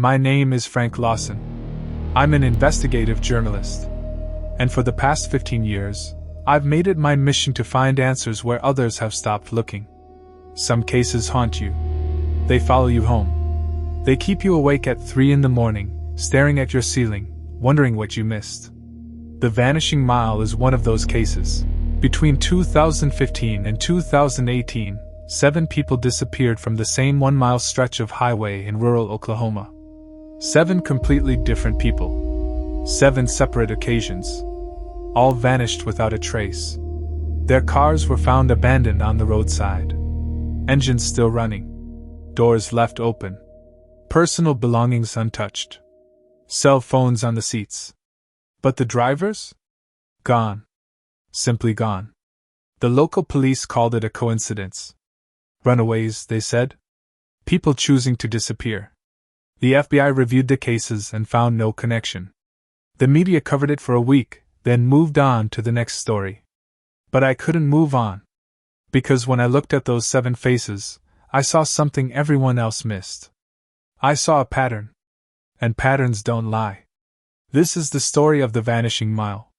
My name is Frank Lawson. I'm an investigative journalist. And for the past 15 years, I've made it my mission to find answers where others have stopped looking. Some cases haunt you. They follow you home. They keep you awake at 3 in the morning, staring at your ceiling, wondering what you missed. The Vanishing Mile is one of those cases. Between 2015 and 2018, 7 people disappeared from the same 1-mile stretch of highway in rural Oklahoma. 7 completely different people. 7 separate occasions. All vanished without a trace. Their cars were found abandoned on the roadside. Engines still running. Doors left open. Personal belongings untouched. Cell phones on the seats. But the drivers? Gone. Simply gone. The local police called it a coincidence. Runaways, they said. People choosing to disappear. The FBI reviewed the cases and found no connection. The media covered it for a week, then moved on to the next story. But I couldn't move on. Because when I looked at those 7 faces, I saw something everyone else missed. I saw a pattern. And patterns don't lie. This is the story of the Vanishing Mile.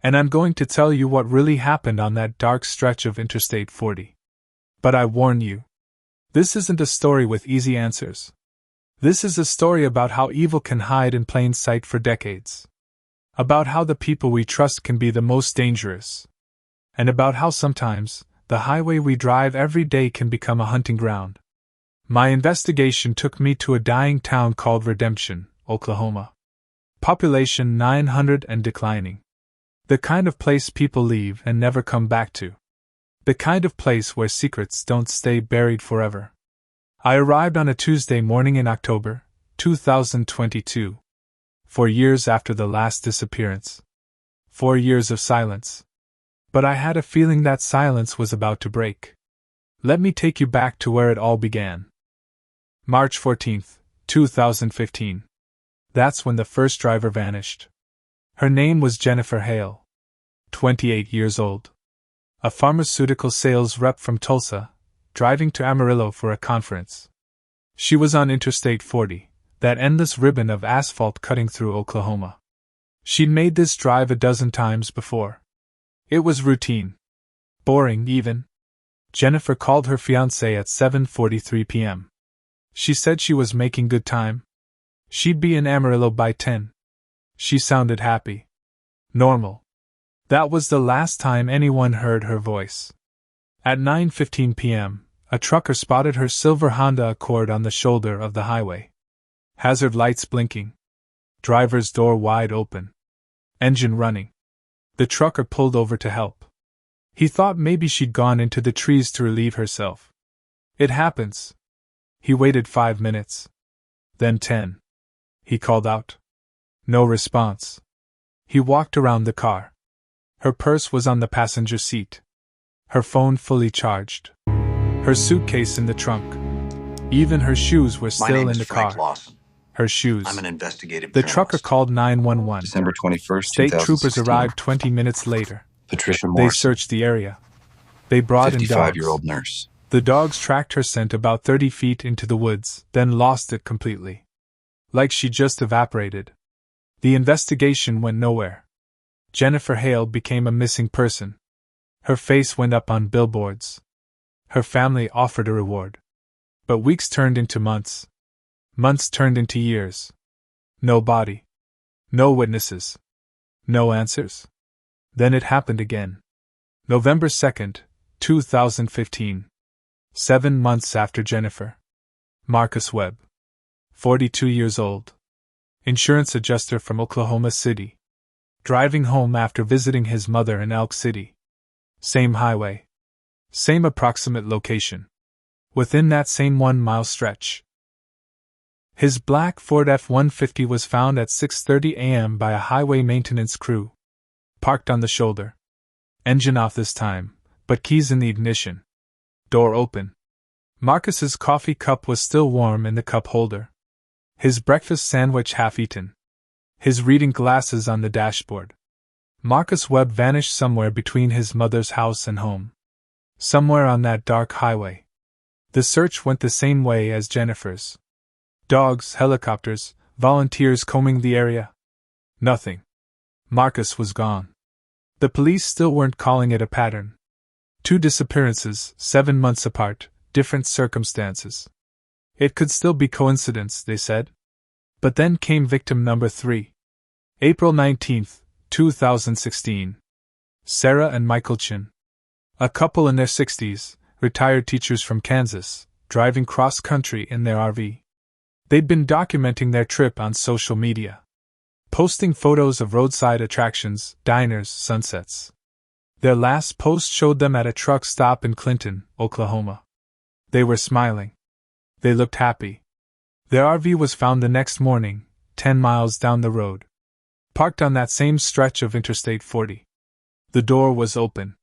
And I'm going to tell you what really happened on that dark stretch of Interstate 40. But I warn you. This isn't a story with easy answers. This is a story about how evil can hide in plain sight for decades. About how the people we trust can be the most dangerous. And about how sometimes, the highway we drive every day can become a hunting ground. My investigation took me to a dying town called Redemption, Oklahoma. Population 900 and declining. The kind of place people leave and never come back to. The kind of place where secrets don't stay buried forever. I arrived on a Tuesday morning in October, 2022. 4 years after the last disappearance. 4 years of silence. But I had a feeling that silence was about to break. Let me take you back to where it all began. March 14, 2015. That's when the first driver vanished. Her name was Jennifer Hale. 28 years old. A pharmaceutical sales rep from Tulsa, driving to Amarillo for a conference. She was on Interstate 40, that endless ribbon of asphalt cutting through Oklahoma. She'd made this drive a dozen times before. It was routine. Boring, even. Jennifer called her fiancé at 7:43 p.m. She said she was making good time. She'd be in Amarillo by 10. She sounded happy. Normal. That was the last time anyone heard her voice. At 9:15 p.m., a trucker spotted her silver Honda Accord on the shoulder of the highway. Hazard lights blinking. Driver's door wide open. Engine running. The trucker pulled over to help. He thought maybe she'd gone into the trees to relieve herself. It happens. He waited 5 minutes. Then 10. He called out. No response. He walked around the car. Her purse was on the passenger seat. Her phone fully charged. Her suitcase in the trunk. Even her shoes were still in the car. Lawson. Her shoes. I'm an investigative The journalist. trucker called 911. December 21st, State 2016. troopers arrived 20 minutes later. Patricia They Morse, searched the area. They brought in dogs. 55-year-old nurse. The dogs tracked her scent about 30 feet into the woods, then lost it completely. Like she just evaporated. The investigation went nowhere. Jennifer Hale became a missing person. Her face went up on billboards. Her family offered a reward. But weeks turned into months. Months turned into years. No body. No witnesses. No answers. Then it happened again. November 2nd, 2015. 7 months after Jennifer. Marcus Webb. 42 years old. Insurance adjuster from Oklahoma City. Driving home after visiting his mother in Elk City. Same highway. Same approximate location. Within that same 1-mile stretch. His black Ford F-150 was found at 6:30 a.m. by a highway maintenance crew. Parked on the shoulder. Engine off this time, but keys in the ignition. Door open. Marcus's coffee cup was still warm in the cup holder. His breakfast sandwich half eaten. His reading glasses on the dashboard. Marcus Webb vanished somewhere between his mother's house and home. Somewhere on that dark highway. The search went the same way as Jennifer's. Dogs, helicopters, volunteers combing the area. Nothing. Marcus was gone. The police still weren't calling it a pattern. 2 disappearances, 7 months apart, different circumstances. It could still be coincidence, they said. But then came victim number 3. April 19, 2016. Sarah and Michael Chin. A couple in their 60s, retired teachers from Kansas, driving cross-country in their RV. They'd been documenting their trip on social media, posting photos of roadside attractions, diners, sunsets. Their last post showed them at a truck stop in Clinton, Oklahoma. They were smiling. They looked happy. Their RV was found the next morning, 10 miles down the road, parked on that same stretch of Interstate 40. The door was open.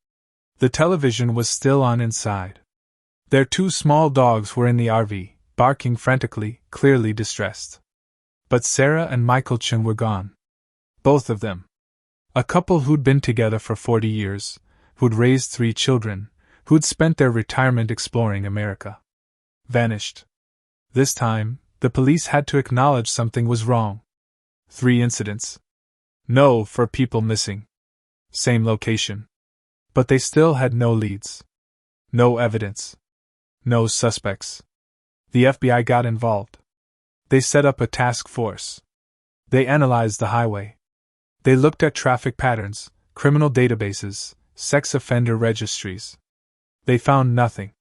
The television was still on inside. Their 2 small dogs were in the RV, barking frantically, clearly distressed. But Sarah and Michael Chin were gone. Both of them. A couple who'd been together for 40 years, who'd raised 3 children, who'd spent their retirement exploring America. Vanished. This time, the police had to acknowledge something was wrong. 3 incidents. No for people missing. Same location. But they still had no leads. No evidence. No suspects. The FBI got involved. They set up a task force. They analyzed the highway. They looked at traffic patterns, criminal databases, sex offender registries. They found nothing.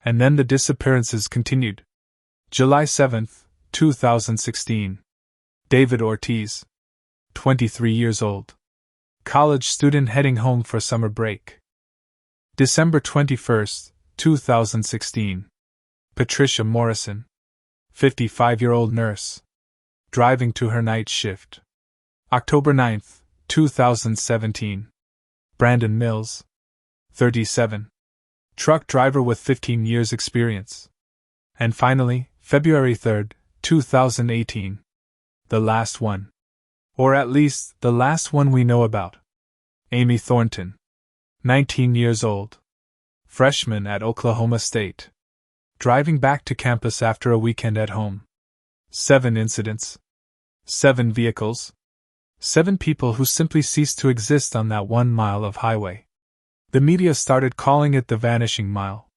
And then the disappearances continued. July 7, 2016. David Ortiz. 23 years old. College student heading home for summer break. December 21, 2016. Patricia Morrison. 55-year-old nurse. Driving to her night shift. October 9, 2017. Brandon Mills. 37. Truck driver with 15 years experience. And finally, February 3, 2018. The last one. Or at least, the last one we know about. Amy Thornton. 19 years old. Freshman at Oklahoma State. Driving back to campus after a weekend at home. 7 incidents. 7 vehicles. 7 people who simply ceased to exist on that 1 mile of highway. The media started calling it the Vanishing Mile.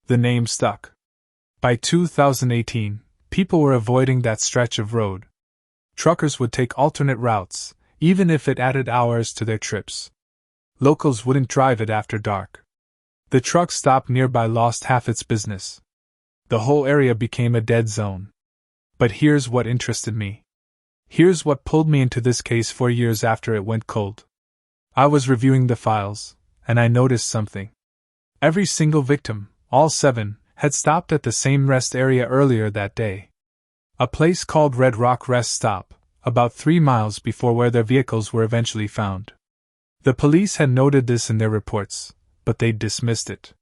The name stuck. By 2018, people were avoiding that stretch of road. Truckers would take alternate routes, even if it added hours to their trips. Locals wouldn't drive it after dark. The truck stop nearby lost half its business. The whole area became a dead zone. But here's what interested me. Here's what pulled me into this case 4 years after it went cold. I was reviewing the files, and I noticed something. Every single victim, all 7, had stopped at the same rest area earlier that day. A place called Red Rock Rest Stop, about 3 miles before where their vehicles were eventually found. The police had noted this in their reports, but they'd dismissed it.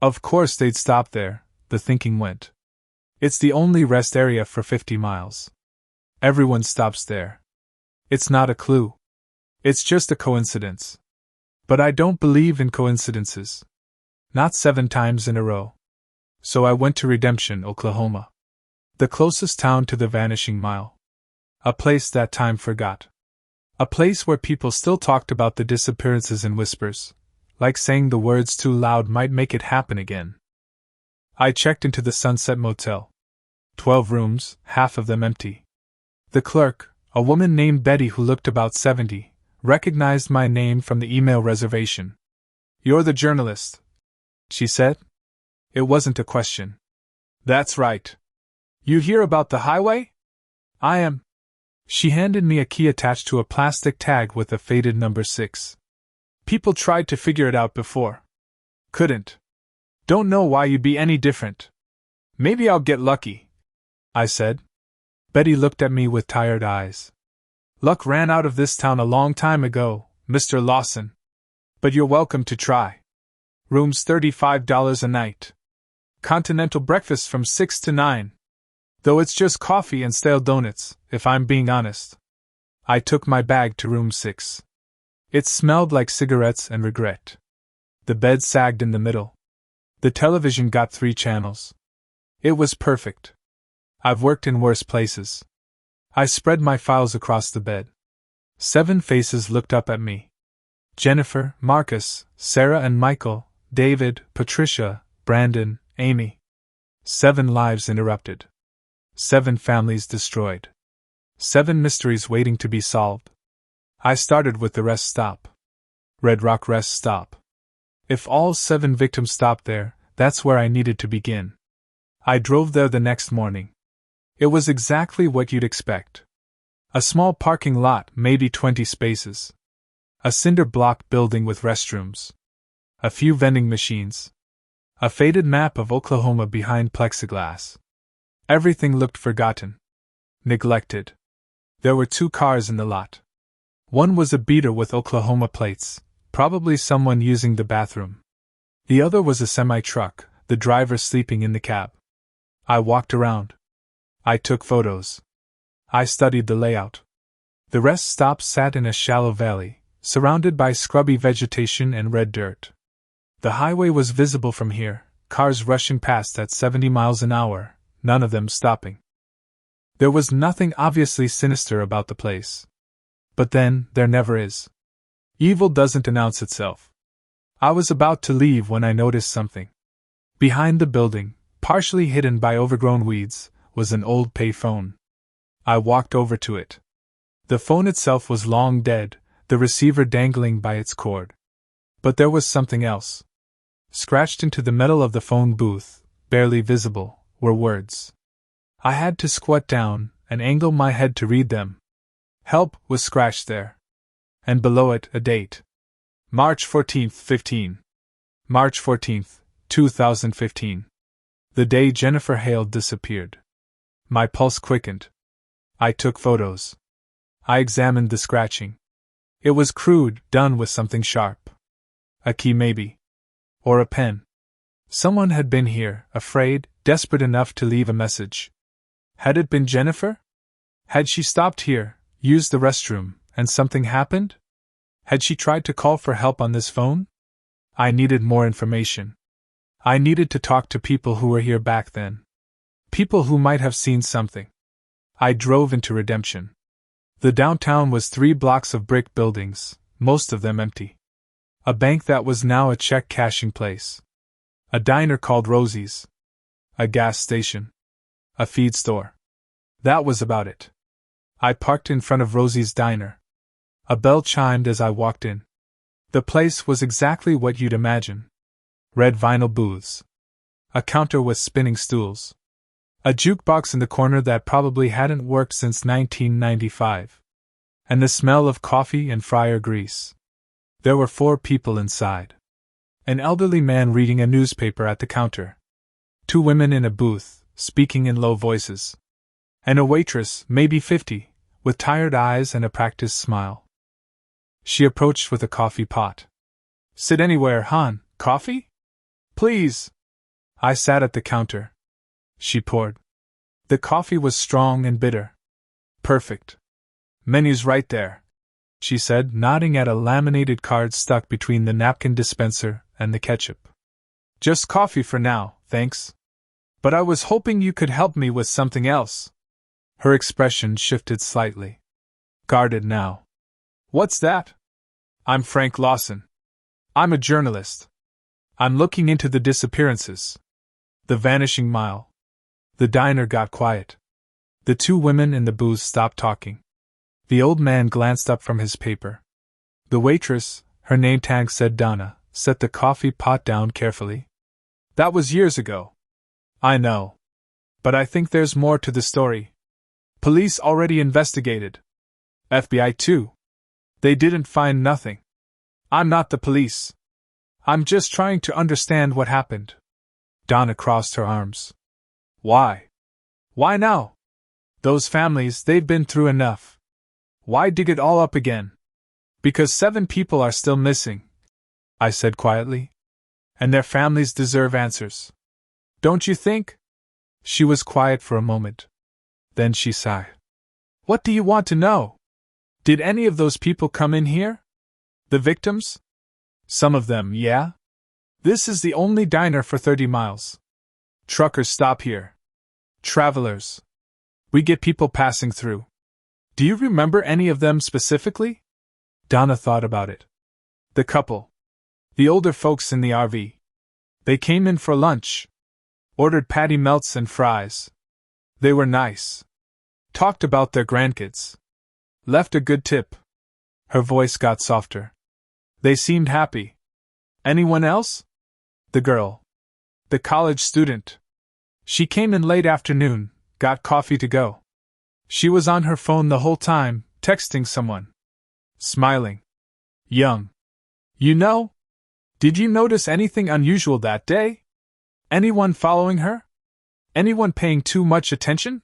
Of course they'd stop there, the thinking went. It's the only rest area for 50 miles. Everyone stops there. It's not a clue. It's just a coincidence. But I don't believe in coincidences. Not 7 times in a row. So I went to Redemption, Oklahoma. The closest town to the Vanishing Mile. A place that time forgot. A place where people still talked about the disappearances in whispers, like saying the words too loud might make it happen again. I checked into the Sunset Motel. 12 rooms, half of them empty. The clerk, a woman named Betty who looked about 70, recognized my name from the email reservation. "You're the journalist," she said. It wasn't a question. "That's right. You hear about the highway?" "I am." She handed me a key attached to a plastic tag with a faded number 6. "People tried to figure it out before. Couldn't. Don't know why you'd be any different. Maybe I'll get lucky," I said. Betty looked at me with tired eyes. "Luck ran out of this town a long time ago, Mr. Lawson. But you're welcome to try. Room's $35 a night. Continental breakfast from 6 to 9. Though it's just coffee and stale donuts, if I'm being honest." I took my bag to room 6. It smelled like cigarettes and regret. The bed sagged in the middle. The television got 3 channels. It was perfect. I've worked in worse places. I spread my files across the bed. 7 faces looked up at me. Jennifer, Marcus, Sarah and Michael, David, Patricia, Brandon, Amy. 7 lives interrupted. 7 families destroyed. 7 mysteries waiting to be solved. I started with the rest stop. Red Rock rest stop. If all 7 victims stopped there, that's where I needed to begin. I drove there the next morning. It was exactly what you'd expect. A small parking lot, maybe 20 spaces. A cinder block building with restrooms. A few vending machines. A faded map of Oklahoma behind plexiglass. Everything looked forgotten. Neglected. There were 2 cars in the lot. One was a beater with Oklahoma plates, probably someone using the bathroom. The other was a semi-truck, the driver sleeping in the cab. I walked around. I took photos. I studied the layout. The rest stop sat in a shallow valley, surrounded by scrubby vegetation and red dirt. The highway was visible from here, cars rushing past at 70 miles an hour, none of them stopping. There was nothing obviously sinister about the place. But then, there never is. Evil doesn't announce itself. I was about to leave when I noticed something. Behind the building, partially hidden by overgrown weeds, was an old payphone. I walked over to it. The phone itself was long dead, the receiver dangling by its cord. But there was something else. Scratched into the metal of the phone booth, barely visible, were words. I had to squat down and angle my head to read them. Help was scratched there. And below it, a date. March 14th, 15. March 14th, 2015. The day Jennifer Hale disappeared. My pulse quickened. I took photos. I examined the scratching. It was crude, done with something sharp. A key maybe. Or a pen. Someone had been here, afraid, desperate enough to leave a message. Had it been Jennifer? Had she stopped here, used the restroom, and something happened? Had she tried to call for help on this phone? I needed more information. I needed to talk to people who were here back then. People who might have seen something. I drove into Redemption. The downtown was 3 blocks of brick buildings, most of them empty. A bank that was now a check cashing place. A diner called Rosie's. A gas station. A feed store. That was about it. I parked in front of Rosie's diner. A bell chimed as I walked in. The place was exactly what you'd imagine. Red vinyl booths. A counter with spinning stools. A jukebox in the corner that probably hadn't worked since 1995. And the smell of coffee and fryer grease. There were 4 people inside. An elderly man reading a newspaper at the counter. 2 women in a booth, speaking in low voices. And a waitress, maybe 50, with tired eyes and a practiced smile. She approached with a coffee pot. Sit anywhere, hon. Coffee? Please. I sat at the counter. She poured. The coffee was strong and bitter. Perfect. Menu's right there, she said, nodding at a laminated card stuck between the napkin dispenser and the ketchup. Just coffee for now, thanks. But I was hoping you could help me with something else. Her expression shifted slightly. Guarded now. What's that? I'm Frank Lawson. I'm a journalist. I'm looking into the disappearances. The Vanishing Mile. The diner got quiet. The 2 women in the booth stopped talking. The old man glanced up from his paper. The waitress, her name tag said Donna, set the coffee pot down carefully. That was years ago. I know. But I think there's more to the story. Police already investigated. FBI too. They didn't find nothing. I'm not the police. I'm just trying to understand what happened. Donna crossed her arms. Why? Why now? Those families, they've been through enough. Why dig it all up again? Because 7 people are still missing, I said quietly. And their families deserve answers. Don't you think? She was quiet for a moment. Then she sighed. What do you want to know? Did any of those people come in here? The victims? Some of them, yeah. This is the only diner for 30 miles. Truckers stop here. Travelers, We get people passing through. Do you remember any of them specifically? Donna thought about it. The couple. The older folks in the RV. They came in for lunch. Ordered patty melts and fries. They were nice. Talked about their grandkids. Left a good tip. Her voice got softer. They seemed happy. Anyone else? The girl. The college student. She came in late afternoon, got coffee to go. She was on her phone the whole time, texting someone. Smiling. Young. You know? Did you notice anything unusual that day? Anyone following her? Anyone paying too much attention?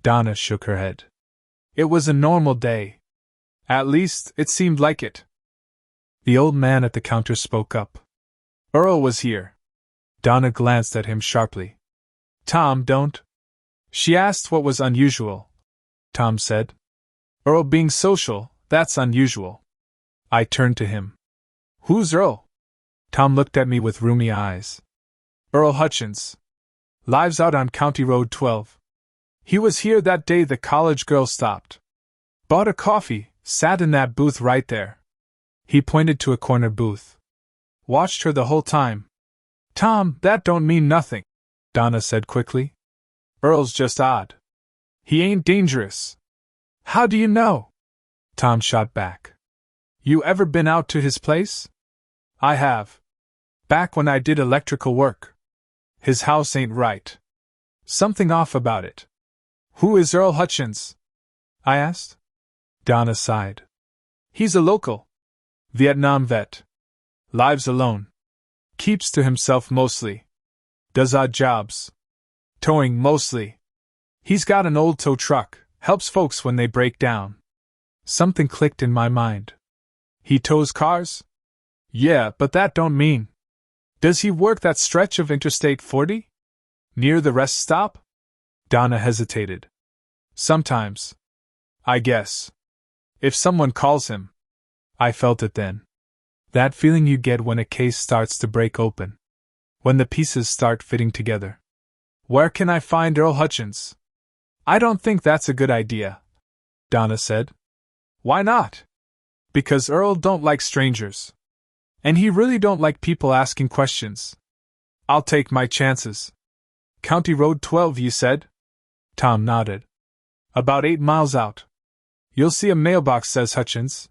Donna shook her head. It was a normal day. At least, it seemed like it. The old man at the counter spoke up. Earl was here. Donna glanced at him sharply. Tom, don't. She asked what was unusual. Tom said. Earl being social, that's unusual. I turned to him. Who's Earl? Tom looked at me with rheumy eyes. Earl Hutchins. Lives out on County Road 12. He was here that day the college girl stopped. Bought a coffee, sat in that booth right there. He pointed to a corner booth. Watched her the whole time. Tom, that don't mean nothing, Donna said quickly. Earl's just odd. He ain't dangerous. How do you know? Tom shot back. You ever been out to his place? I have. Back when I did electrical work. His house ain't right. Something off about it. Who is Earl Hutchins? I asked. Donna sighed. He's a local. Vietnam vet. Lives alone. Keeps to himself mostly. Does odd jobs. Towing mostly. He's got an old tow truck, helps folks when they break down. Something clicked in my mind. He tows cars? Yeah, but that don't mean. Does he work that stretch of Interstate 40? Near the rest stop? Donna hesitated. Sometimes. I guess. If someone calls him. I felt it then. That feeling you get when a case starts to break open. When the pieces start fitting together. Where can I find Earl Hutchins? I don't think that's a good idea, Donna said. Why not? Because Earl don't like strangers. And he really don't like people asking questions. I'll take my chances. County Road 12, you said? Tom nodded. About 8 miles out. You'll see a mailbox says Hutchins.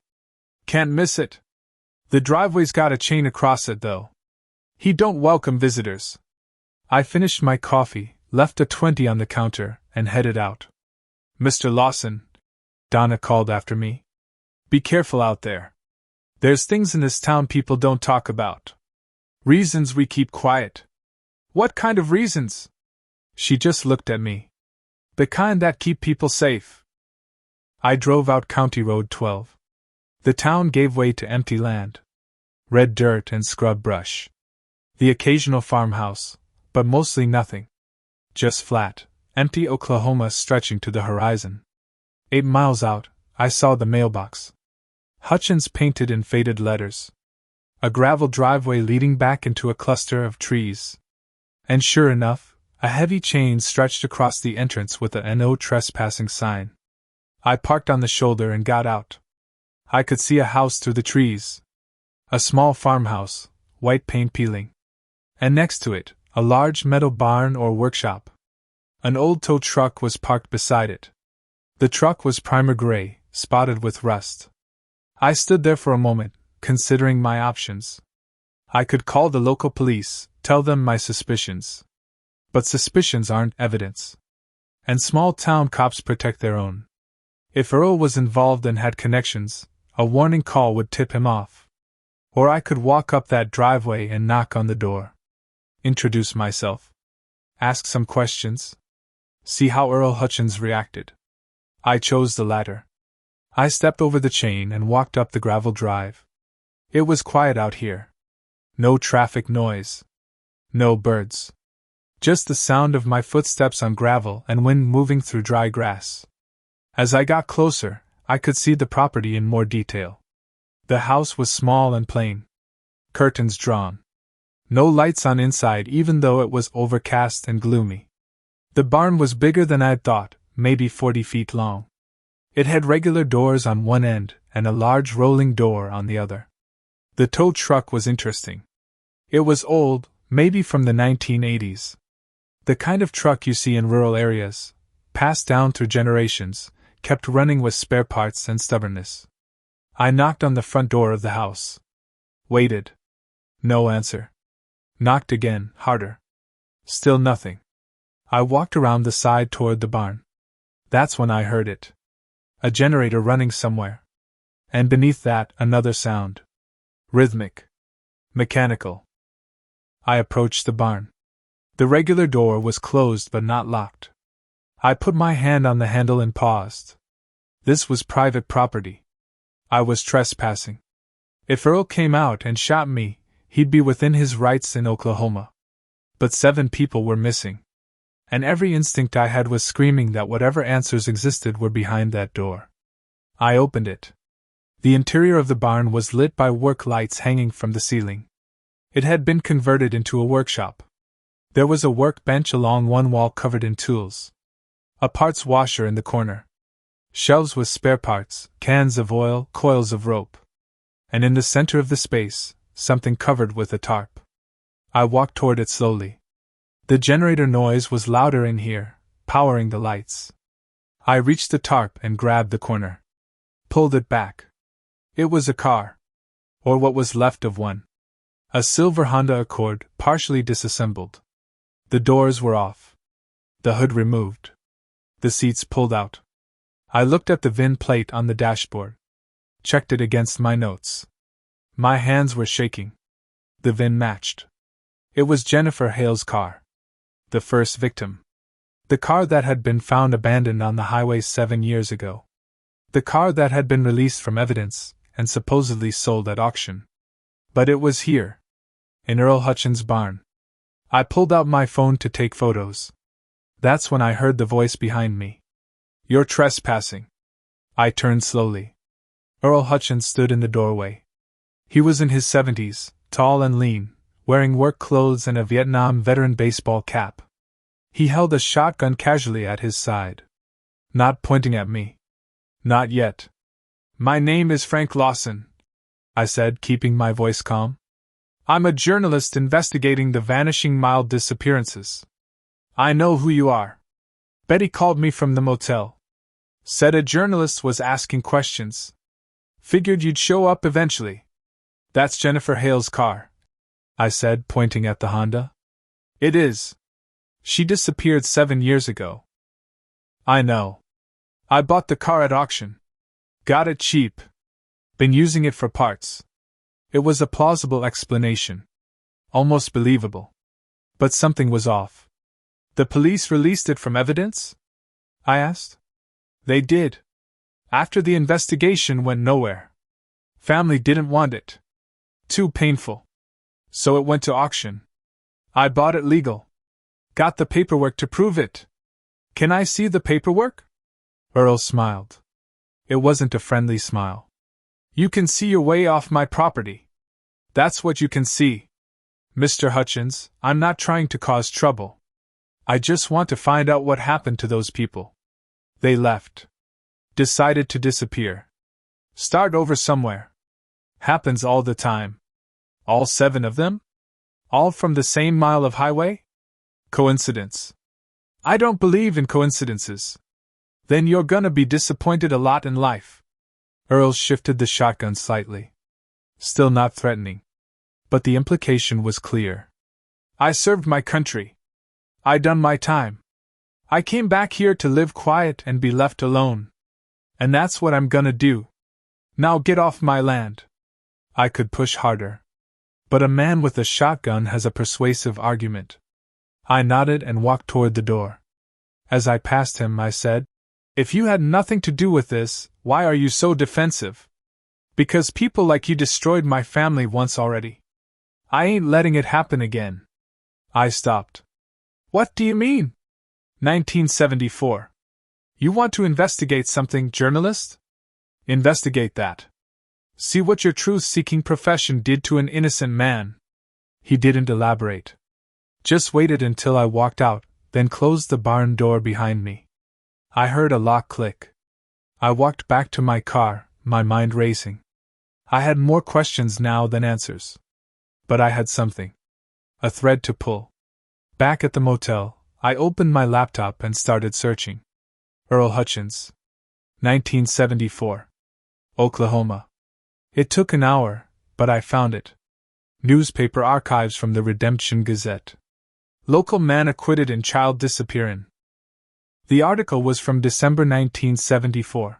Can't miss it. The driveway's got a chain across it, though. He don't welcome visitors. I finished my coffee, left a 20 on the counter, and headed out. Mr. Lawson, Donna called after me. Be careful out there. There's things in this town people don't talk about. Reasons we keep quiet. What kind of reasons? She just looked at me. The kind that keep people safe. I drove out County Road 12. The town gave way to empty land. Red dirt and scrub brush. The occasional farmhouse, but mostly nothing. Just flat, empty Oklahoma stretching to the horizon. 8 miles out, I saw the mailbox. Hutchins painted in faded letters. A gravel driveway leading back into a cluster of trees. And sure enough, a heavy chain stretched across the entrance with a "No Trespassing" sign. I parked on the shoulder and got out. I could see a house through the trees. A small farmhouse, white paint peeling. And next to it, a large metal barn or workshop. An old tow truck was parked beside it. The truck was primer gray, spotted with rust. I stood there for a moment, considering my options. I could call the local police, tell them my suspicions. But suspicions aren't evidence. And small-town cops protect their own. If Earl was involved and had connections, a warning call would tip him off. Or I could walk up that driveway and knock on the door. Introduce myself. Ask some questions. See how Earl Hutchins reacted. I chose the latter. I stepped over the chain and walked up the gravel drive. It was quiet out here. No traffic noise. No birds. Just the sound of my footsteps on gravel and wind moving through dry grass. As I got closer, I could see the property in more detail. The house was small and plain. Curtains drawn. No lights on inside even though it was overcast and gloomy. The barn was bigger than I'd thought, maybe 40 feet long. It had regular doors on one end and a large rolling door on the other. The tow truck was interesting. It was old, maybe from the 1980s. The kind of truck you see in rural areas, passed down through generations, kept running with spare parts and stubbornness. I knocked on the front door of the house. Waited. No answer. Knocked again, harder. Still nothing. I walked around the side toward the barn. That's when I heard it. A generator running somewhere. And beneath that, another sound. Rhythmic. Mechanical. I approached the barn. The regular door was closed but not locked. I put my hand on the handle and paused. This was private property. I was trespassing. If Earl came out and shot me, he'd be within his rights in Oklahoma. But 7 people were missing. And every instinct I had was screaming that whatever answers existed were behind that door. I opened it. The interior of the barn was lit by work lights hanging from the ceiling. It had been converted into a workshop. There was a workbench along one wall covered in tools. A parts washer in the corner. Shelves with spare parts, cans of oil, coils of rope. And in the center of the space, something covered with a tarp. I walked toward it slowly. The generator noise was louder in here, powering the lights. I reached the tarp and grabbed the corner. Pulled it back. It was a car. Or what was left of one. A silver Honda Accord, partially disassembled. The doors were off. The hood removed. The seats pulled out. I looked at the VIN plate on the dashboard. Checked it against my notes. My hands were shaking. The VIN matched. It was Jennifer Hale's car. The first victim. The car that had been found abandoned on the highway 7 years ago. The car that had been released from evidence and supposedly sold at auction. But it was here. In Earl Hutchins' barn. I pulled out my phone to take photos. That's when I heard the voice behind me. "You're trespassing." I turned slowly. Earl Hutchins stood in the doorway. He was in his 70s, tall and lean, wearing work clothes and a Vietnam veteran baseball cap. He held a shotgun casually at his side. Not pointing at me. Not yet. "My name is Frank Lawson," I said, keeping my voice calm. "I'm a journalist investigating the Vanishing Mile disappearances. I know who you are. Betty called me from the motel. Said a journalist was asking questions. Figured you'd show up eventually. That's Jennifer Hale's car," I said, pointing at the Honda. "It is. She disappeared 7 years ago." "I know. I bought the car at auction. Got it cheap. Been using it for parts." It was a plausible explanation. Almost believable. But something was off. "The police released it from evidence?" I asked. "They did. After the investigation went nowhere. Family didn't want it. Too painful. So it went to auction. I bought it legal. Got the paperwork to prove it. Can I see the paperwork?" Earl smiled. It wasn't a friendly smile. "You can see your way off my property. That's what you can see. Mr. Hutchins, I'm not trying to cause trouble. I just want to find out what happened to those people. They left. Decided to disappear. Start over somewhere. Happens all the time. All 7 of them? All from the same mile of highway? Coincidence. I don't believe in coincidences. Then you're gonna be disappointed a lot in life." Earl shifted the shotgun slightly. Still not threatening. But the implication was clear. "I served my country. I done my time. I came back here to live quiet and be left alone. And that's what I'm gonna do. Now get off my land." I could push harder. But a man with a shotgun has a persuasive argument. I nodded and walked toward the door. As I passed him, I said, "If you had nothing to do with this, why are you so defensive?" "Because people like you destroyed my family once already. I ain't letting it happen again." I stopped. "What do you mean?" 1974. "You want to investigate something, journalist? Investigate that. See what your truth-seeking profession did to an innocent man." He didn't elaborate. Just waited until I walked out, then closed the barn door behind me. I heard a lock click. I walked back to my car, my mind racing. I had more questions now than answers. But I had something. A thread to pull. Back at the motel, I opened my laptop and started searching. Earl Hutchins. 1974. Oklahoma. It took an hour, but I found it. Newspaper archives from the Redemption Gazette. Local man acquitted in child disappearance. The article was from December 1974.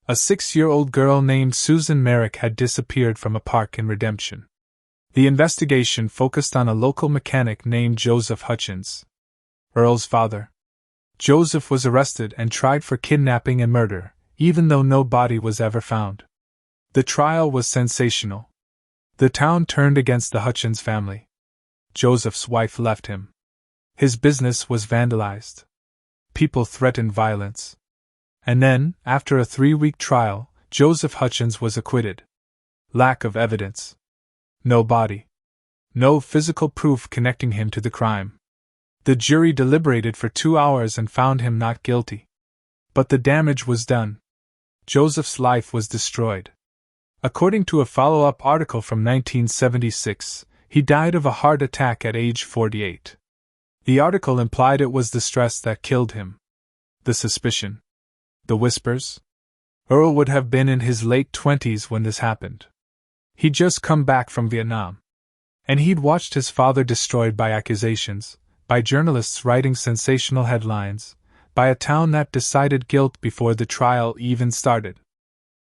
A 6-year-old girl named Susan Merrick had disappeared from a park in Redemption. The investigation focused on a local mechanic named Joseph Hutchins, Earl's father. Joseph was arrested and tried for kidnapping and murder, even though no body was ever found. The trial was sensational. The town turned against the Hutchins family. Joseph's wife left him. His business was vandalized. People threatened violence. And then, after a 3-week trial, Joseph Hutchins was acquitted. Lack of evidence. No body. No physical proof connecting him to the crime. The jury deliberated for 2 hours and found him not guilty. But the damage was done. Joseph's life was destroyed. According to a follow-up article from 1976, he died of a heart attack at age 48. The article implied it was the stress that killed him. The suspicion. The whispers? Earl would have been in his late 20s when this happened. He'd just come back from Vietnam. And he'd watched his father destroyed by accusations, by journalists writing sensational headlines, by a town that decided guilt before the trial even started.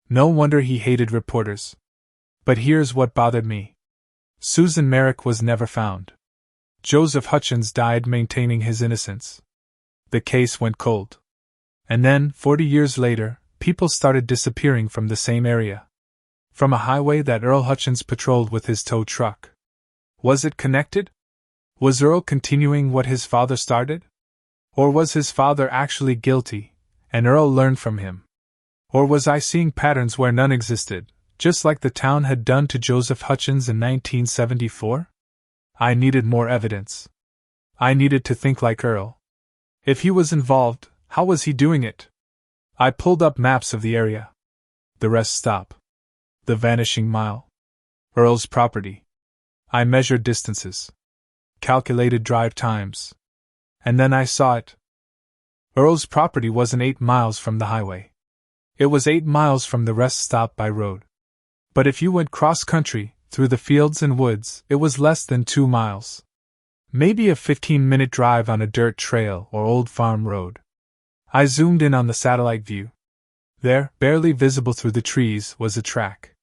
No wonder he hated reporters. But here's what bothered me. Susan Merrick was never found. Joseph Hutchins died maintaining his innocence. The case went cold. And then, 40 years later, people started disappearing from the same area. From a highway that Earl Hutchins patrolled with his tow truck. Was it connected? Was Earl continuing what his father started? Or was his father actually guilty, and Earl learned from him? Or was I seeing patterns where none existed, just like the town had done to Joseph Hutchins in 1974? I needed more evidence. I needed to think like Earl. If he was involved, how was he doing it? I pulled up maps of the area. The rest stop. The Vanishing Mile. Earl's property. I measured distances. Calculated drive times. And then I saw it. Earl's property wasn't 8 miles from the highway. It was 8 miles from the rest stop by road. But if you went cross-country, through the fields and woods, it was less than 2 miles. Maybe a 15-minute drive on a dirt trail or old farm road. I zoomed in on the satellite view. There, barely visible through the trees, was a track.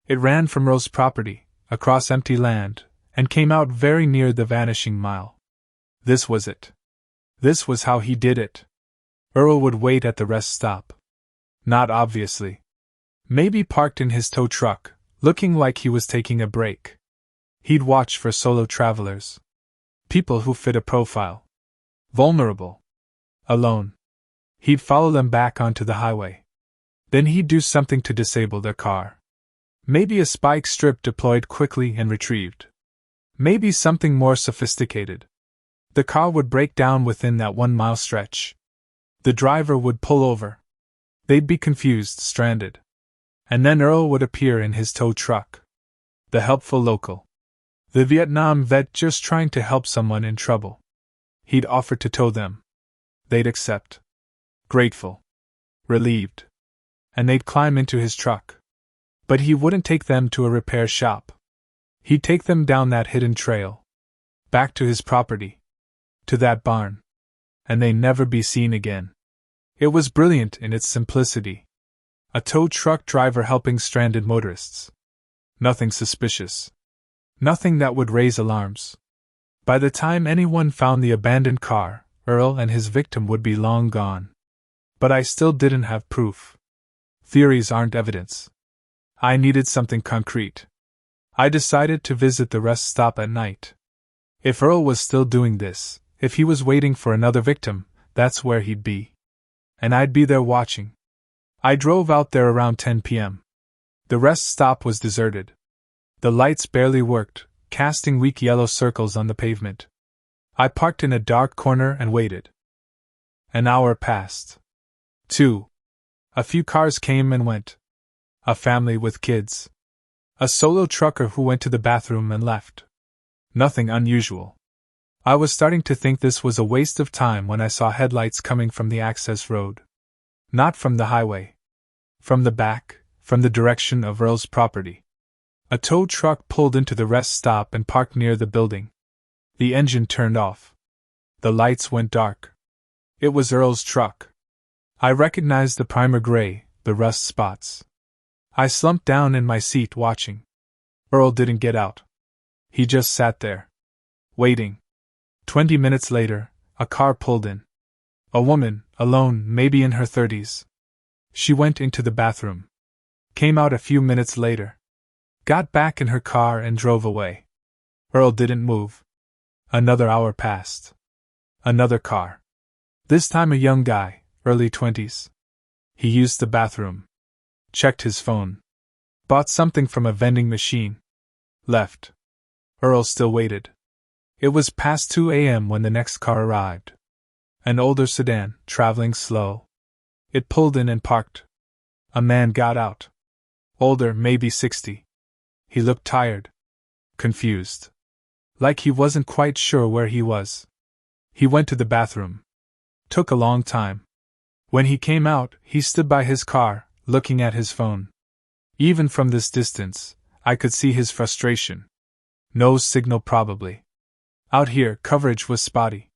It ran from Earl's property, across empty land, and came out very near the Vanishing Mile. This was it. This was how he did it. Earl would wait at the rest stop. Not obviously. Maybe parked in his tow truck, looking like he was taking a break. He'd watch for solo travelers. People who fit a profile. Vulnerable. Alone. He'd follow them back onto the highway. Then he'd do something to disable their car. Maybe a spike strip deployed quickly and retrieved. Maybe something more sophisticated. The car would break down within that 1-mile stretch. The driver would pull over. They'd be confused, stranded. And then Earl would appear in his tow truck. The helpful local. The Vietnam vet just trying to help someone in trouble. He'd offer to tow them. They'd accept. Grateful. Relieved. And they'd climb into his truck. But he wouldn't take them to a repair shop. He'd take them down that hidden trail. Back to his property. To that barn. And they'd never be seen again. It was brilliant in its simplicity. A tow truck driver helping stranded motorists. Nothing suspicious. Nothing that would raise alarms. By the time anyone found the abandoned car, Earl and his victim would be long gone. But I still didn't have proof. Theories aren't evidence. I needed something concrete. I decided to visit the rest stop at night. If Earl was still doing this, if he was waiting for another victim, that's where he'd be. And I'd be there watching. I drove out there around 10 p.m. The rest stop was deserted. The lights barely worked, casting weak yellow circles on the pavement. I parked in a dark corner and waited. An hour passed. 2. A few cars came and went. A family with kids. A solo trucker who went to the bathroom and left. Nothing unusual. I was starting to think this was a waste of time when I saw headlights coming from the access road. Not from the highway. From the back, from the direction of Earl's property. A tow truck pulled into the rest stop and parked near the building. The engine turned off. The lights went dark. It was Earl's truck. I recognized the primer gray, the rust spots. I slumped down in my seat watching. Earl didn't get out. He just sat there. Waiting. 20 minutes later, a car pulled in. A woman, alone, maybe in her 30s. She went into the bathroom. Came out a few minutes later. Got back in her car and drove away. Earl didn't move. Another hour passed. Another car. This time a young guy, early 20s. He used the bathroom. Checked his phone. Bought something from a vending machine. Left. Earl still waited. It was past 2 a.m. when the next car arrived. An older sedan, traveling slow. It pulled in and parked. A man got out. Older, maybe 60. He looked tired. Confused. Like he wasn't quite sure where he was. He went to the bathroom. Took a long time. When he came out, he stood by his car, looking at his phone. Even from this distance, I could see his frustration. No signal probably. Out here, coverage was spotty.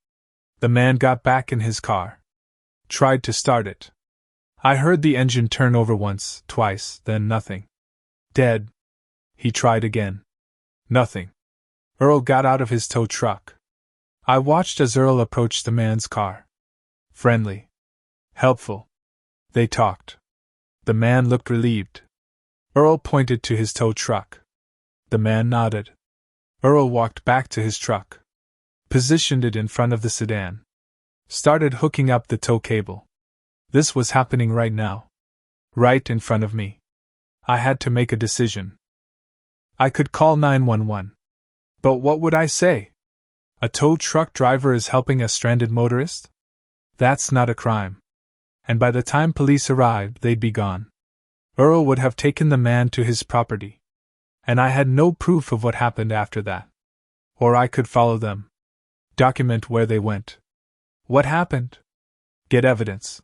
The man got back in his car. Tried to start it. I heard the engine turn over once, twice, then nothing. Dead. He tried again. Nothing. Earl got out of his tow truck. I watched as Earl approached the man's car. Friendly. Helpful. They talked. The man looked relieved. Earl pointed to his tow truck. The man nodded. Earl walked back to his truck. Positioned it in front of the sedan. Started hooking up the tow cable. This was happening right now. Right in front of me. I had to make a decision. I could call 911. But what would I say? A tow truck driver is helping a stranded motorist? That's not a crime. And by the time police arrived, they'd be gone. Earl would have taken the man to his property. And I had no proof of what happened after that. Or I could follow them. Document where they went. What happened? Get evidence.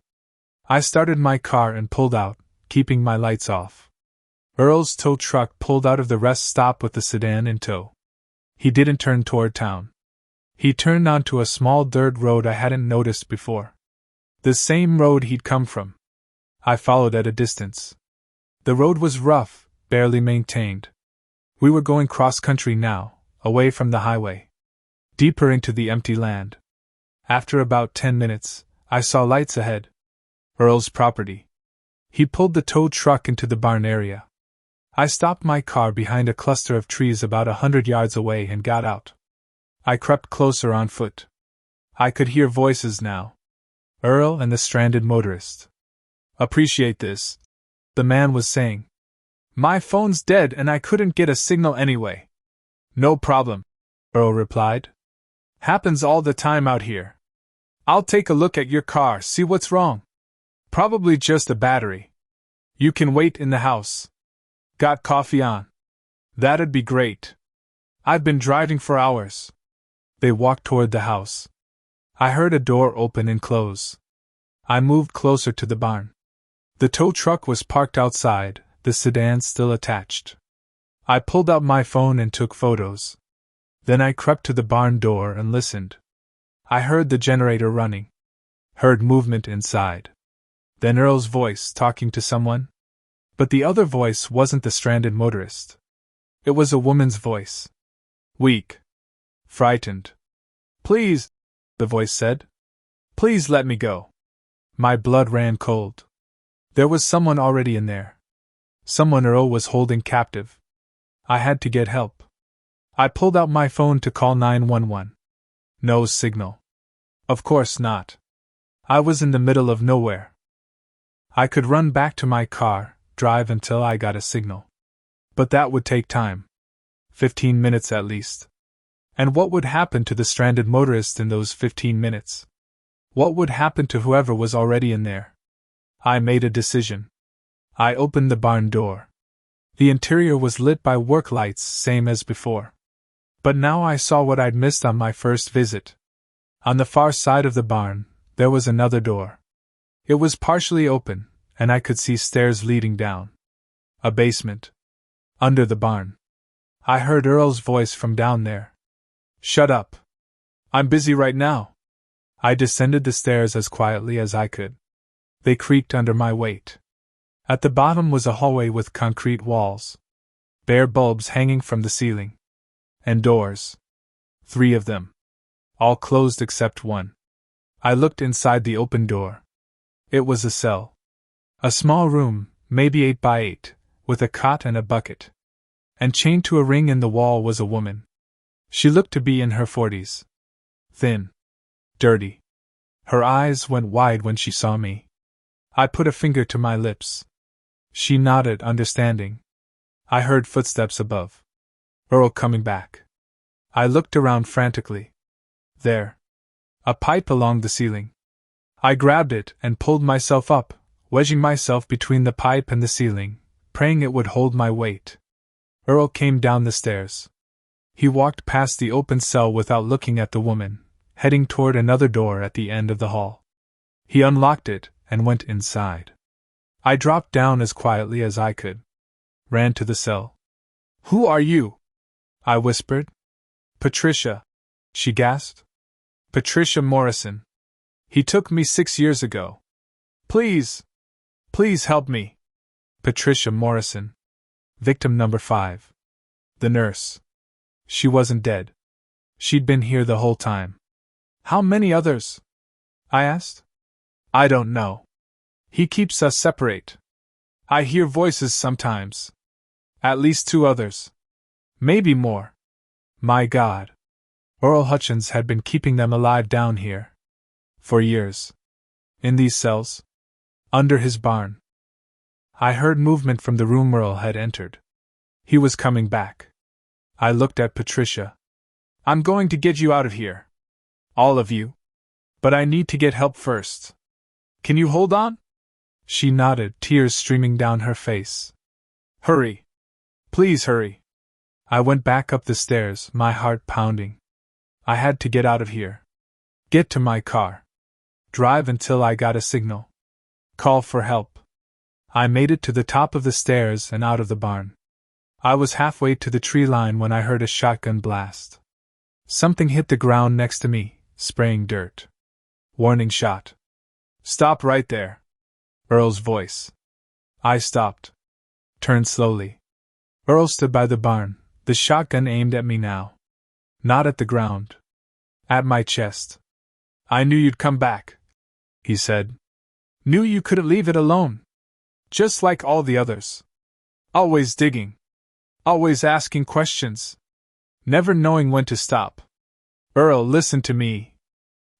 I started my car and pulled out, keeping my lights off. Earl's tow truck pulled out of the rest stop with the sedan in tow. He didn't turn toward town. He turned onto a small dirt road I hadn't noticed before. The same road he'd come from. I followed at a distance. The road was rough, barely maintained. We were going cross-country now, away from the highway. Deeper into the empty land. After about 10 minutes, I saw lights ahead. Earl's property. He pulled the tow truck into the barn area. I stopped my car behind a cluster of trees about 100 yards away and got out. I crept closer on foot. I could hear voices now. Earl and the stranded motorist. Appreciate this, the man was saying. My phone's dead and I couldn't get a signal anyway. No problem, Earl replied. Happens all the time out here. I'll take a look at your car, see what's wrong. Probably just a battery. You can wait in the house. Got coffee on? That'd be great. I've been driving for hours. They walked toward the house. I heard a door open and close. I moved closer to the barn. The tow truck was parked outside, the sedan still attached. I pulled out my phone and took photos. Then I crept to the barn door and listened. I heard the generator running. Heard movement inside. Then Earl's voice talking to someone. But the other voice wasn't the stranded motorist. It was a woman's voice. Weak. Frightened. Please, the voice said. Please let me go. My blood ran cold. There was someone already in there. Someone Earl was holding captive. I had to get help. I pulled out my phone to call 911. No signal. Of course not. I was in the middle of nowhere. I could run back to my car, drive until I got a signal. But that would take time. 15 minutes at least. And what would happen to the stranded motorist in those 15 minutes? What would happen to whoever was already in there? I made a decision. I opened the barn door. The interior was lit by work lights, same as before. But now I saw what I'd missed on my first visit. On the far side of the barn, there was another door. It was partially open, and I could see stairs leading down. A basement. Under the barn. I heard Earl's voice from down there. "Shut up. I'm busy right now." I descended the stairs as quietly as I could. They creaked under my weight. At the bottom was a hallway with concrete walls. Bare bulbs hanging from the ceiling. And doors. 3 of them. All closed except one. I looked inside the open door. It was a cell. A small room, maybe 8 by 8, with a cot and a bucket. And chained to a ring in the wall was a woman. She looked to be in her 40s. Thin. Dirty. Her eyes went wide when she saw me. I put a finger to my lips. She nodded, understanding. I heard footsteps above. Earl coming back. I looked around frantically. There. A pipe along the ceiling. I grabbed it and pulled myself up, wedging myself between the pipe and the ceiling, praying it would hold my weight. Earl came down the stairs. He walked past the open cell without looking at the woman, heading toward another door at the end of the hall. He unlocked it and went inside. I dropped down as quietly as I could. Ran to the cell. "Who are you?" I whispered. "Patricia," she gasped. "Patricia Morrison. He took me 6 years ago. Please help me." Patricia Morrison. Victim number 5. The nurse. She wasn't dead. She'd been here the whole time. "How many others?" I asked. "I don't know. He keeps us separate. I hear voices sometimes. At least 2 others. Maybe more. My God. Earl Hutchins had been keeping them alive down here. For years. In these cells. Under his barn. I heard movement from the room Earl had entered. He was coming back. I looked at Patricia. "I'm going to get you out of here. All of you. But I need to get help first. Can you hold on?" She nodded, tears streaming down her face. "Hurry. Please hurry." I went back up the stairs, my heart pounding. I had to get out of here. Get to my car. Drive until I got a signal. Call for help. I made it to the top of the stairs and out of the barn. I was halfway to the tree line when I heard a shotgun blast. Something hit the ground next to me, spraying dirt. Warning shot. "Stop right there." Earl's voice. I stopped. Turned slowly. Earl stood by the barn, the shotgun aimed at me now. Not at the ground. At my chest. "I knew you'd come back," he said. "Knew you couldn't leave it alone. Just like all the others. Always digging. Always asking questions. Never knowing when to stop. Earl, listen to me."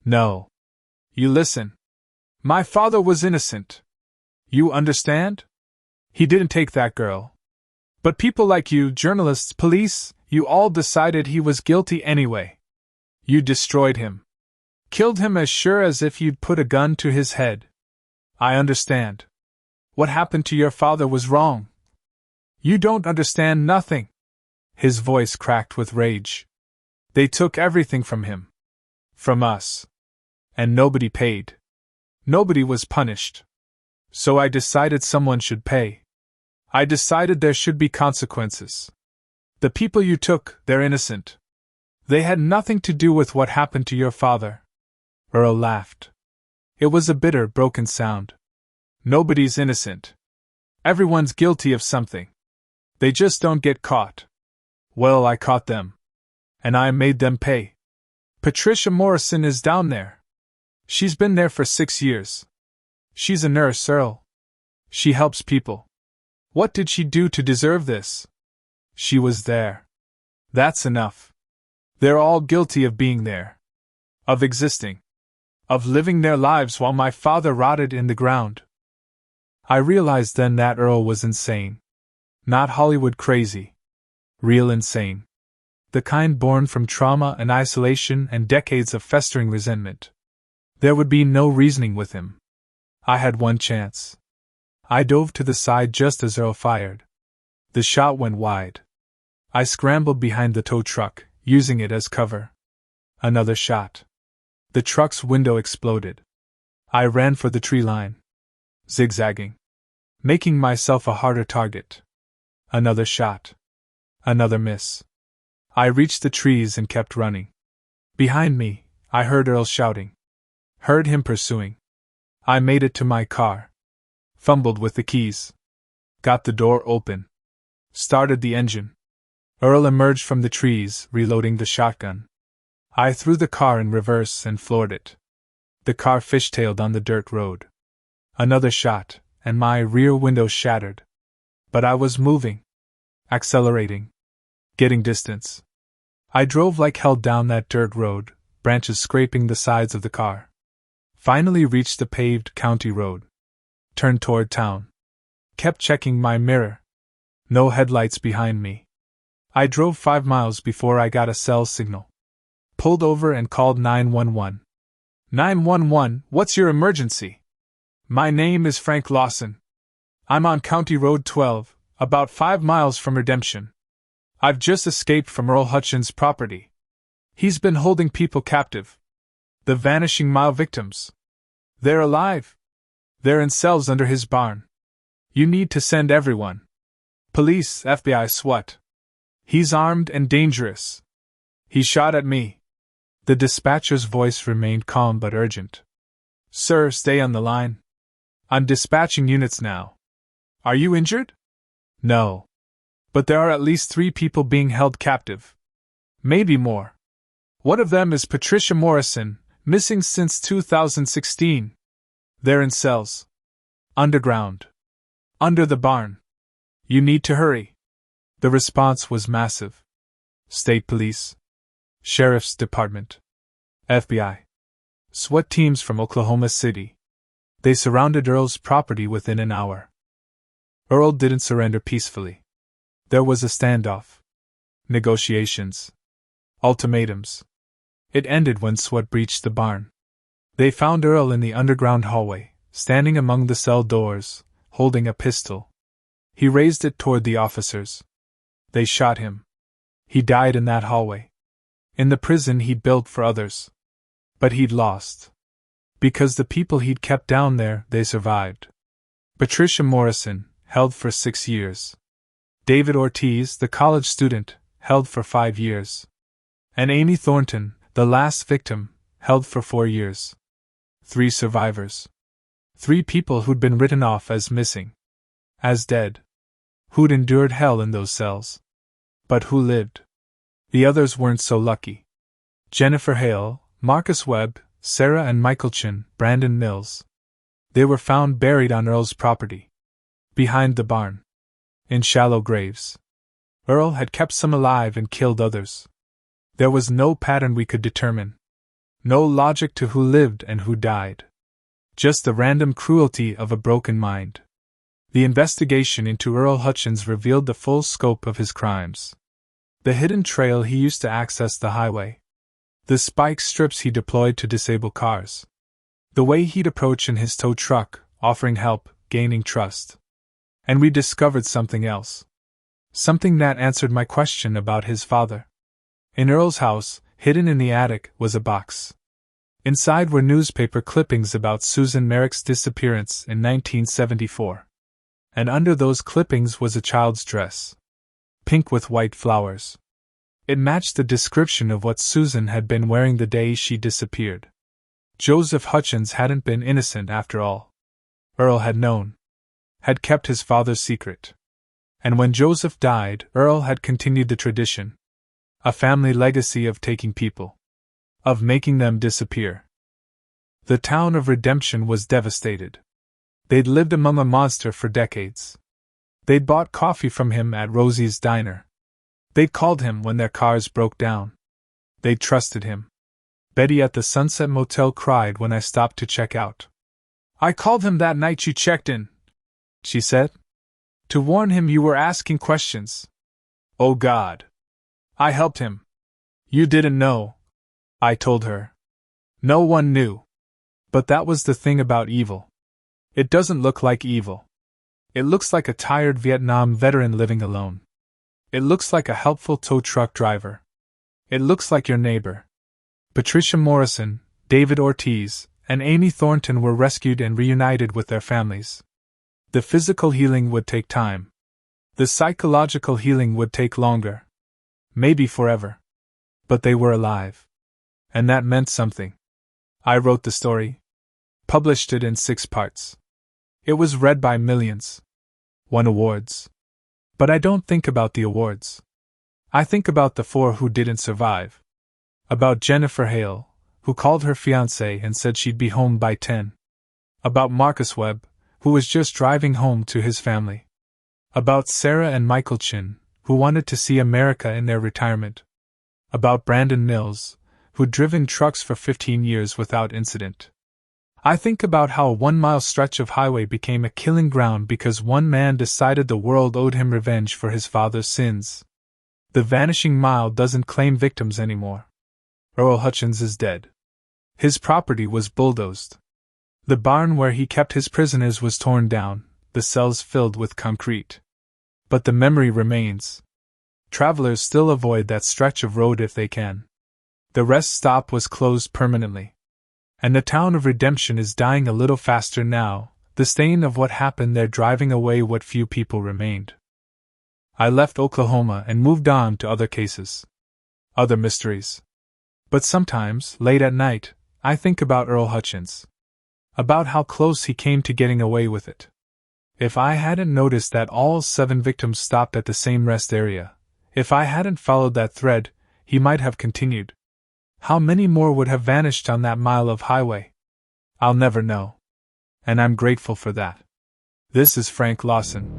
"No. You listen. My father was innocent. You understand? He didn't take that girl. But people like you, journalists, police, you all decided he was guilty anyway. You destroyed him. Killed him as sure as if you'd put a gun to his head. I understand. What happened to your father was wrong. You don't understand nothing." His voice cracked with rage. "They took everything from him. From us. And nobody paid. Nobody was punished. So I decided someone should pay. I decided there should be consequences. The people you took, they're innocent. They had nothing to do with what happened to your father." Earl laughed. It was a bitter, broken sound. "Nobody's innocent. Everyone's guilty of something. They just don't get caught. Well, I caught them. And I made them pay. Patricia Morrison is down there. She's been there for 6 years. She's a nurse, Earl. She helps people. What did she do to deserve this? She was there. That's enough. They're all guilty of being there. Of existing. Of living their lives while my father rotted in the ground." I realized then that Earl was insane. Not Hollywood crazy. Real insane. The kind born from trauma and isolation and decades of festering resentment. There would be no reasoning with him. I had one chance. I dove to the side just as Earl fired. The shot went wide. I scrambled behind the tow truck, using it as cover. Another shot. The truck's window exploded. I ran for the tree line, zigzagging, making myself a harder target. Another shot. Another miss. I reached the trees and kept running. Behind me, I heard Earl shouting. Heard him pursuing. I made it to my car. Fumbled with the keys. Got the door open. Started the engine. Earl emerged from the trees, reloading the shotgun. I threw the car in reverse and floored it. The car fishtailed on the dirt road. Another shot, and my rear window shattered. But I was moving. Accelerating. Getting distance. I drove like hell down that dirt road, branches scraping the sides of the car. Finally reached the paved county road. Turned toward town. Kept checking my mirror. No headlights behind me. I drove 5 miles before I got a cell signal. Pulled over and called 911. 911, what's your emergency? My name is Frank Lawson. I'm on County Road 12, about 5 miles from Redemption. I've just escaped from Earl Hutchins' property. He's been holding people captive. The Vanishing Mile victims. They're alive. They're in cells under his barn. You need to send everyone. Police, FBI, SWAT. He's armed and dangerous. He shot at me. The dispatcher's voice remained calm but urgent. Sir, stay on the line. I'm dispatching units now. Are you injured? No. But there are at least 3 people being held captive. Maybe more. One of them is Patricia Morrison, missing since 2016. They're in cells. Underground. Under the barn. You need to hurry. The response was massive. State Police. Sheriff's Department. FBI. SWAT teams from Oklahoma City. They surrounded Earl's property within an hour. Earl didn't surrender peacefully. There was a standoff. Negotiations. Ultimatums. It ended when SWAT breached the barn. They found Earl in the underground hallway, standing among the cell doors, holding a pistol. He raised it toward the officers. They shot him. He died in that hallway. In the prison he'd built for others. But he'd lost. Because the people he'd kept down there, they survived. Patricia Morrison, held for 6 years. David Ortiz, the college student, held for 5 years. And Amy Thornton, the last victim, held for 4 years. 3 survivors. 3 people who'd been written off as missing. As dead. Who'd endured hell in those cells. But who lived? The others weren't so lucky. Jennifer Hale, Marcus Webb, Sarah and Michael Chin, Brandon Mills. They were found buried on Earl's property. Behind the barn. In shallow graves. Earl had kept some alive and killed others. There was no pattern we could determine. No logic to who lived and who died. Just the random cruelty of a broken mind. The investigation into Earl Hutchins revealed the full scope of his crimes. The hidden trail he used to access the highway. The spike strips he deployed to disable cars. The way he'd approach in his tow truck, offering help, gaining trust. And we discovered something else. Something that answered my question about his father. In Earl's house, hidden in the attic, was a box. Inside were newspaper clippings about Susan Merrick's disappearance in 1974. And under those clippings was a child's dress. Pink with white flowers. It matched the description of what Susan had been wearing the day she disappeared. Joseph Hutchins hadn't been innocent after all. Earl had known. Had kept his father's secret. And when Joseph died, Earl had continued the tradition. A family legacy of taking people. Of making them disappear. The town of Redemption was devastated. They'd lived among a monster for decades. They'd bought coffee from him at Rosie's Diner. They'd called him when their cars broke down. They'd trusted him. Betty at the Sunset Motel cried when I stopped to check out. I called him that night you checked in, she said. To warn him you were asking questions. Oh God. I helped him. You didn't know, I told her. No one knew. But that was the thing about evil. It doesn't look like evil. It looks like a tired Vietnam veteran living alone. It looks like a helpful tow truck driver. It looks like your neighbor. Patricia Morrison, David Ortiz, and Amy Thornton were rescued and reunited with their families. The physical healing would take time. The psychological healing would take longer. Maybe forever. But they were alive. And that meant something. I wrote the story. Published it in 6 parts. It was read by millions. Won awards. But I don't think about the awards. I think about the 4 who didn't survive. About Jennifer Hale, who called her fiancé and said she'd be home by 10. About Marcus Webb, who was just driving home to his family. About Sarah and Michael Chin, who wanted to see America in their retirement. About Brandon Mills, who'd driven trucks for 15 years without incident. I think about how a 1-mile stretch of highway became a killing ground because one man decided the world owed him revenge for his father's sins. The Vanishing Mile doesn't claim victims anymore. Earl Hutchins is dead. His property was bulldozed. The barn where he kept his prisoners was torn down, the cells filled with concrete. But the memory remains. Travelers still avoid that stretch of road if they can. The rest stop was closed permanently. And the town of Redemption is dying a little faster now, the stain of what happened there driving away what few people remained. I left Oklahoma and moved on to other cases. Other mysteries. But sometimes, late at night, I think about Earl Hutchins. About how close he came to getting away with it. If I hadn't noticed that all 7 victims stopped at the same rest area, if I hadn't followed that thread, he might have continued. How many more would have vanished on that mile of highway? I'll never know. And I'm grateful for that. This is Frank Lawson.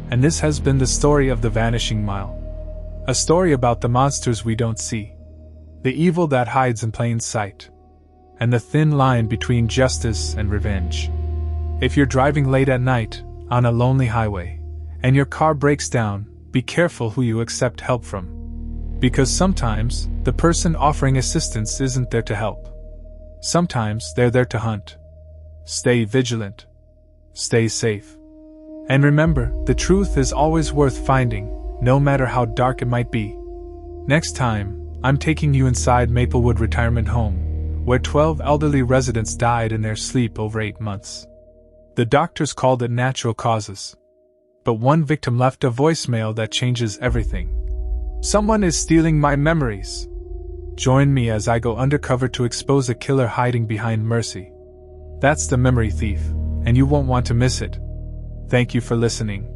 And this has been the story of the Vanishing Mile. A story about the monsters we don't see. The evil that hides in plain sight. And the thin line between justice and revenge. If you're driving late at night, on a lonely highway, and your car breaks down, be careful who you accept help from. Because sometimes, the person offering assistance isn't there to help. Sometimes they're there to hunt. Stay vigilant. Stay safe. And remember, the truth is always worth finding, no matter how dark it might be. Next time, I'm taking you inside Maplewood Retirement Home, where 12 elderly residents died in their sleep over 8 months. The doctors called it natural causes. But one victim left a voicemail that changes everything. Someone is stealing my memories. Join me as I go undercover to expose a killer hiding behind Mercy. That's the Memory Thief, and you won't want to miss it. Thank you for listening.